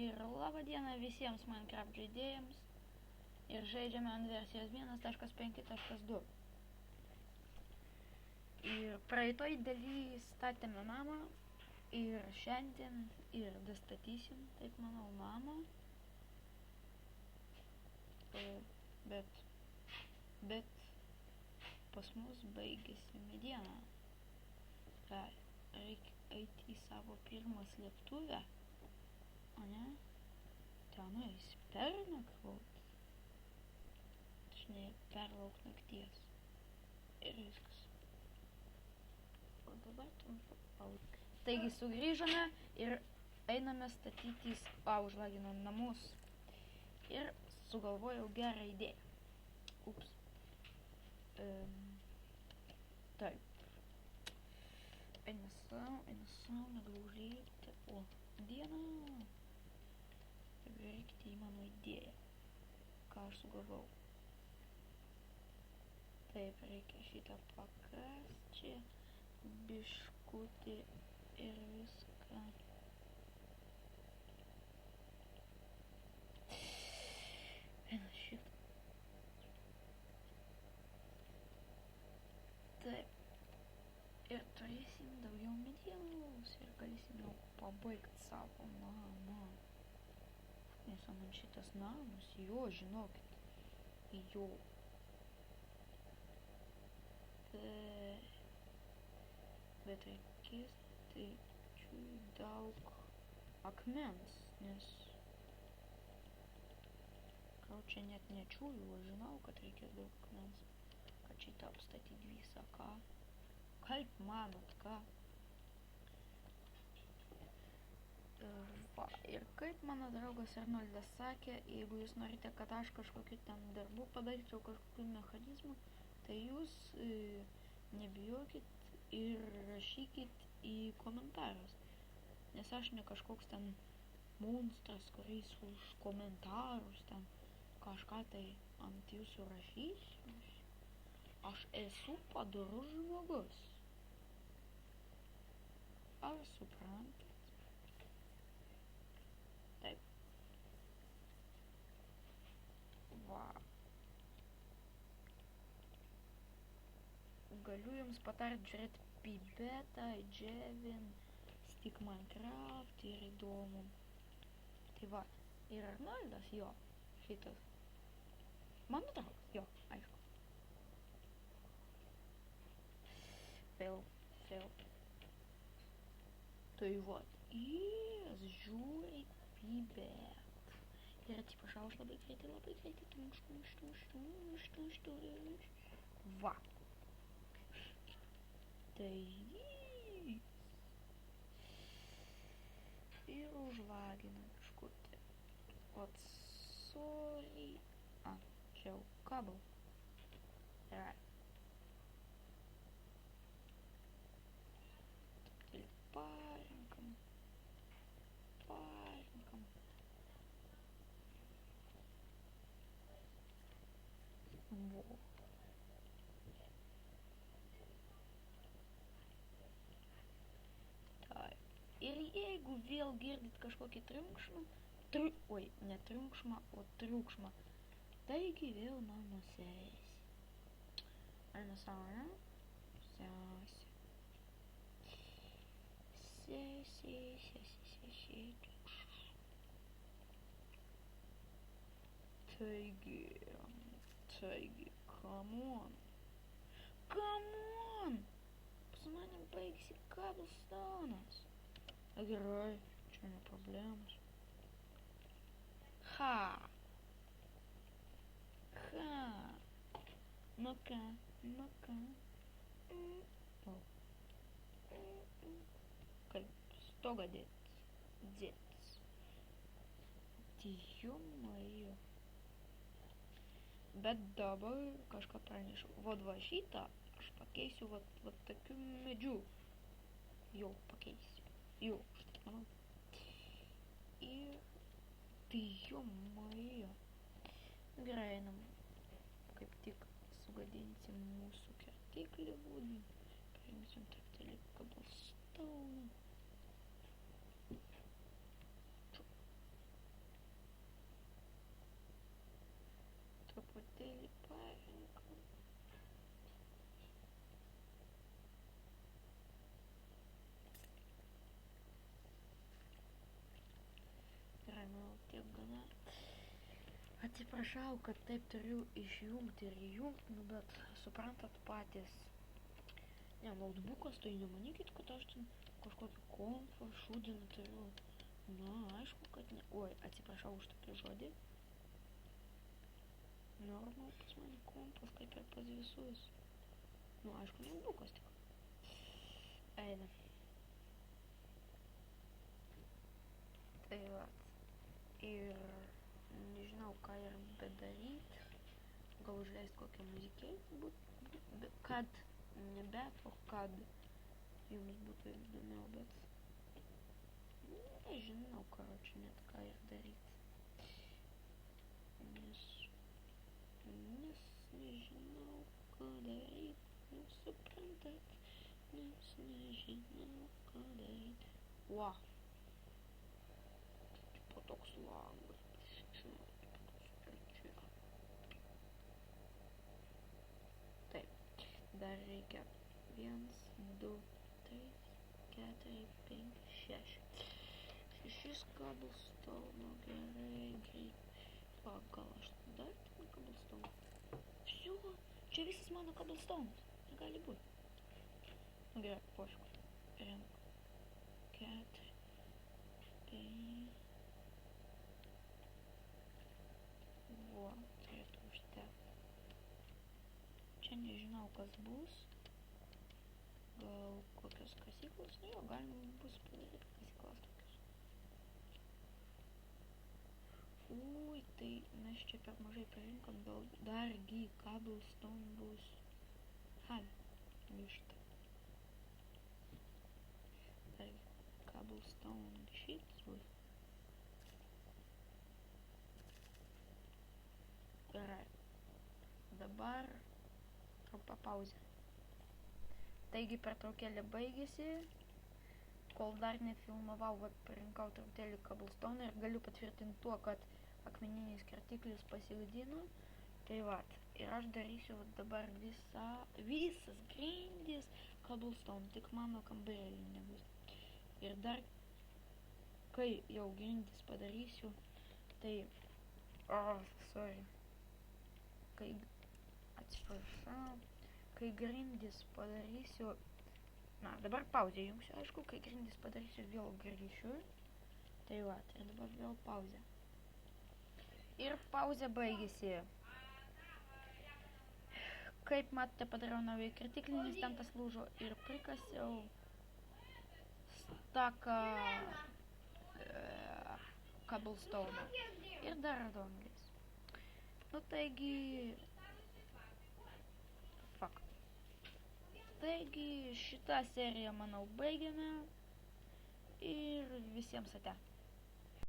Ir laba diena visiems Minecraft žaidėjams. Ir žaidžiame ant versijos 1.5.2. Ir praeitoj daly statėme namą. Ir šiandien ir dastatysim, taip manau, namą. Bet pas mus baigėsi mediena. Reikia eiti į savo pirmą slėptuvę. O ne? Tenais pernakvot. Žinai, perlauk nakties. Ir viskas. O dabar trumpa pauza. Taigi sugrįžome ir einame statytis, užlaginom namus. Ir sugalvojau gerą idėją. Ups. Taip. Eina sau, negaliu užlėkti. O, diena. Žiūrėkite į mano idėją. Ką aš sugalvau. Taip, reikia šitą pakast čia. Biškutį ir viską. Eina šitą. Taip. Ir turėsim daugiau medienos ir galėsim jau pabaigti savo namą. Nes man šitas namas, jo, žinokit, jo. Bet reikės tai daug akmens, nes gal čia net nečiūju, aš žinau, kad reikės daug akmens, kad šitą apstatyti visą, ką. Kaip manot, ką? Va, ir kaip mano draugas Arnoldas sakė, jeigu jūs norite, kad aš kažkokiu ten darbu padaryčiau, kažkokiu mechanizmu, tai jūs nebijokit ir rašykit į komentarus. Nes aš ne kažkoks ten monstras, kuris už komentarus ten kažką tai ant jūsų rašysiu. Aš esu padorus žmogus. Ar suprantat? Taip. Va. Galiu jums patart žiūrėti Pibetą, Dževin, Stick Minecraft ir įdomu. Tai va. Ir Arnoldas, jo, šitas. Mano draugas, jo, aišku. Fail. Tai va, jis žiūri Pibet. Ir atsiprašau, aš labai greitai, va. Tai jis. Ir užlagina kažkutį. Ot, sorry. Čia jau kabel. Yra. Parinkam. Vo. Taip. Ir jeigu vėl girdit kažkokį triukšmą, ne triukšmą, o triukšmą, taigi vėl mano sesė. Ar nesąmonė? Sesė. Taigi, come on. Pas manim baigsi cobblestonas. Gerai, čia ne problemos. Ha. Nu ką. Kaip stogą dėtis. Ją. Bet dabar kažką pranešu. Vot va šitą aš pakeisiu vat tokiu medžiu. Jo, pakeisiu. Jo, štai manau. Ir tai jo. Gerai, einam. Kaip tik sugadinsim mūsų kertiklį būdį. Paimsim truputėlį cobblestone. tiek gana. Atsiprašau, kad taip turiu išjungti ir įjungti, nu bet suprantat patys. Ne, notebookas, tai nemanykit, kad aš ten kažkokį kompą šūdiną turiu. Na, aišku, kad ne. Oi, atsiprašau už tokį žodį. Normal pas mane kompas, kaip ir pas visus. Nu, aišku, notebookas tik. Eina. Tai vat. Ir nežinau, ką ir bedaryt. Gal užleist kokią muzikėlę kad, ne bet, o kad jums būtų įdomiau, bet nežinau, karoči, net ką ir daryt. Nes nežinau, ką daryt, nesuprantat, nes nežinau, ką daryt. Wow. Tipo toks langas. Taip, dar reikia 1, 2, 3, 4, 5, 6. 6 cobblestone, gerai, greit. Gal aš dar ten cobblestone. Всё, čia visas mano cobblestones. Negali būti. Gerai, pošku. 5, 4, 5. Vo, turėtų užtekti. Čia nežinau, kas bus. Gal kokios kasyklos? Nu jo, galima bus padaryti kasyklas tokius. Ui, tai mes čia per mažai parinkom, gal dargi cobblestone bus. Hai, višta. Dargi cobblestone šitas bus. Gerai. Dabar trumpa pauzė. Taigi pertraukėlė baigėsi. Kol dar nefilmavau, vat parinkau truputėlį cobblestone ir galiu patvirtinti tuo, kad akmeninis kertiklis pasigadino. Tai vat, ir aš darysiu dabar visas grindis cobblestone, tik mano kambarėlį nebus. Ir dar, kai jau grindis padarysiu, tai, kai grindis padarysiu, na, dabar pauzę jungsiu, aišku, kai grindis padarysiu, vėl grįšiu. Tai va, ir dabar vėl pauzė. Ir pauzė baigėsi. Kaip matote, padariau naują kertiklį, nes ten tas lūžo ir prikasiau staką cobblestone. Ir dar raudonlis. Nu, taigi... Taigi šitą seriją, manau, baigėme ir visiems ate.